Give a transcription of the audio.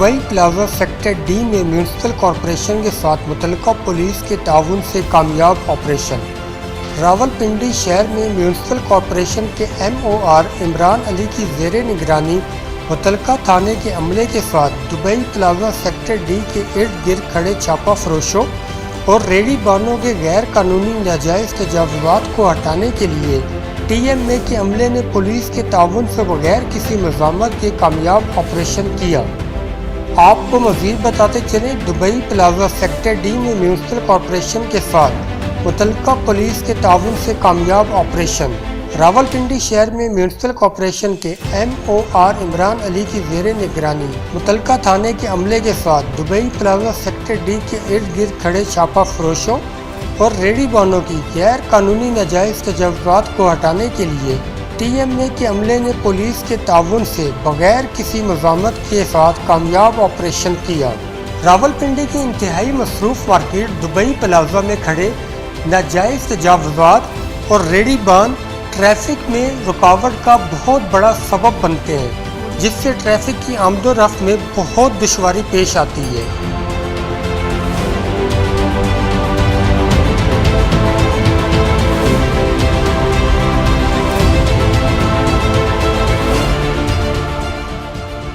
Dubai plaza sector D में municipal corporation के साथ मुतल्लिका पुलिस के ताउन से कामयाब ऑपरेशन। रावलपिंडी शहर में म्यूनिसिपल कॉरपोरेशन के MOR इमरान अली की ज़ेरे निगरानी मुतल्लिका थाने के अमले के साथ दुबई प्लाजा सेक्टर डी के इर्द गिर्द खड़े छापा फरोशों और रेडी बानों के गैर कानूनी नाजायज़ तजावुज़ात को हटाने के लिए TMA के अमले ने पुलिस के ताउन से बगैर किसी मज़ामत के कामयाब ऑपरेशन किया। आपको मज़ीद बताते चलें, दुबई प्लाजा सेक्टर डी में म्यूनिसिपल कॉरपोरेशन के साथ मुतल्लिका पुलिस के ताउन से कामयाब ऑपरेशन। रावलपिंडी शहर में म्यूनिसिपल कॉरपोरेशन के MOR इमरान अली की ज़ेरे निगरानी मुतल्लिका थाने के अमले के साथ दुबई प्लाजा सेक्टर डी के इर्द गिर्द खड़े छापा फरोशों और रेडी बानों की गैर कानूनी नाजायज़ तजावुज़ात को हटाने के लिए TMA के अमले ने पुलिस के ताउन से बगैर किसी मज़ामत के साथ कामयाब ऑपरेशन किया। रावलपिंडी की इंतहाई मसरूफ़ मार्केट दुबई प्लाजा में खड़े नाजायज़ तजावुज़ात और रेडी बान ट्रैफिक में रुकावट का बहुत बड़ा सबब बनते हैं, जिससे ट्रैफिक की आमदो रफ्त में बहुत दुश्वारी पेश आती है।